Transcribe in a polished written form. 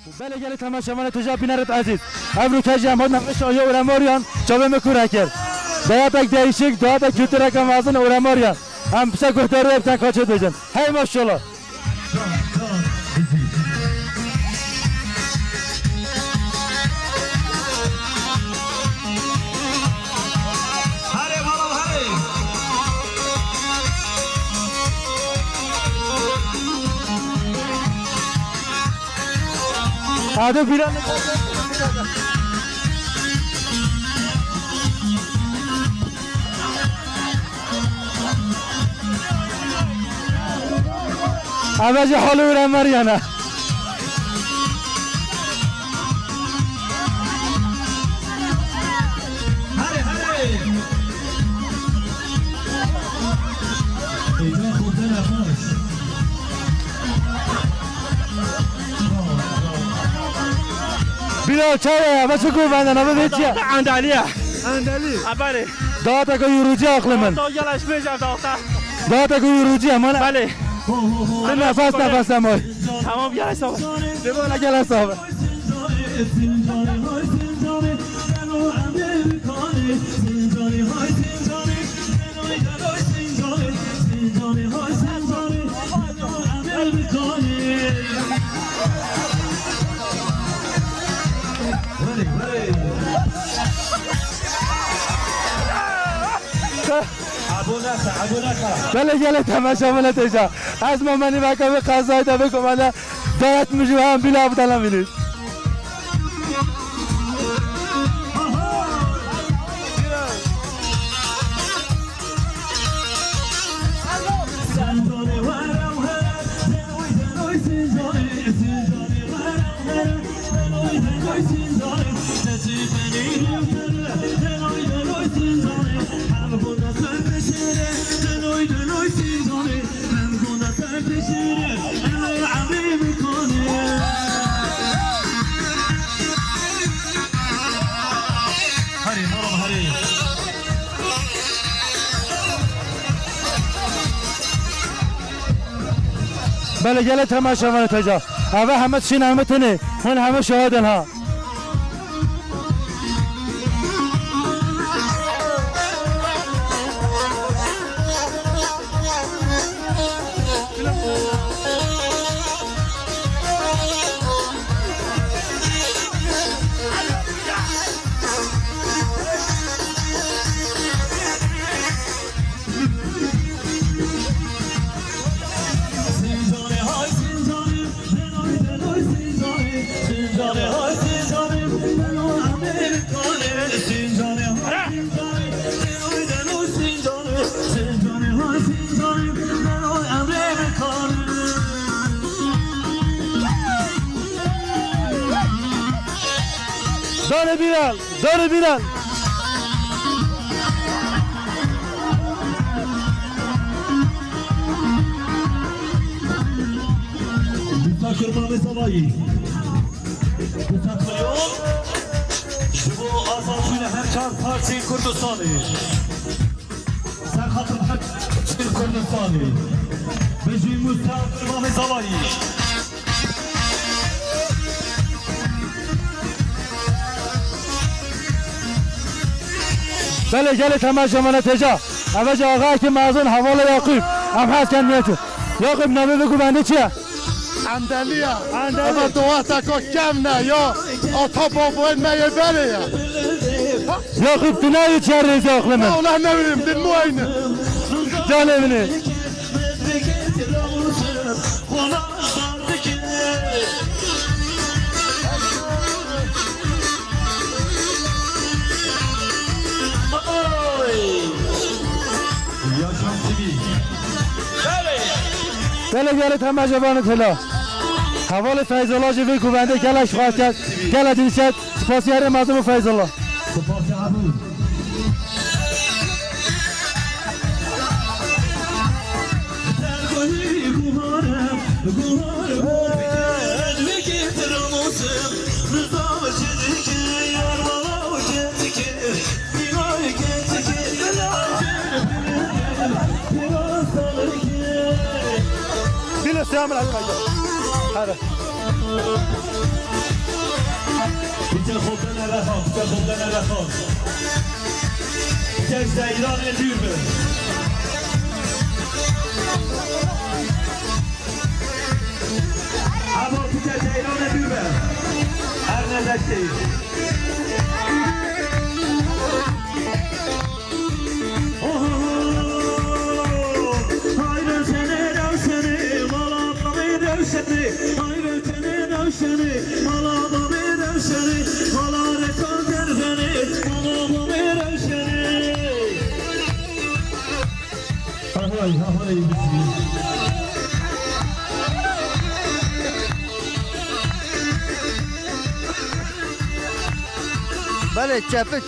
بله گلی تماشاوان تجا بینرت عزیز ابرو کجی هم هد نقش آیا اورماریان چاوه مکوره کرد دایاتک دیشک دایاتک کلتورک مازن اورماریان هم پیش گفتار رو ابتن کاچه دوجن هی ماشالله آده بیران آباجی حالو برم مریانه بیرو چایه بچه کو بندن آبه بیچیه اندالیه اندالی بله داتا که یوروجی آخل من گلش میشم داختا داتا که یوروجی من بله نفس نمای تمام گلش صاحب دیوالا گلش صاحب بله گله تماشا ملت ایجا از ما منی بکم قضایی تا بکن من دایت میجو هم بیلا بودلم بینید بله گله تماشا من تجا اوه همه چین همه تنه من همه شهادن ها داره بیرال داره بیرال کرمان زوایی متقلیون شما آزادین هر چند پارچه کردستانی سرخط هر چند کردستانی بجوی مستقلیون زوایی بله گله تماشا من تجا اوه آقا که مازن حوال یاقوب هم هست کن میتون یاقوب نامه بگو بنده چیه؟ اندلیه اما دوات که کم نه یا آتا بابوین میه بله یا یاقوب تو نایی چه ریزی آخل من اوله نمیریم دل موینه جانه منه بله گله تماشا بانه تلا حوال فیض الله جوی کوبنده گلش خواهد کرد گله دیشت سپاسی هر مردم فیض الله سپاسی عبود استعمل على هذا رخان که خودن رخان که زیران دیر به اما که زیران دیر به هر نزشتی بله چپه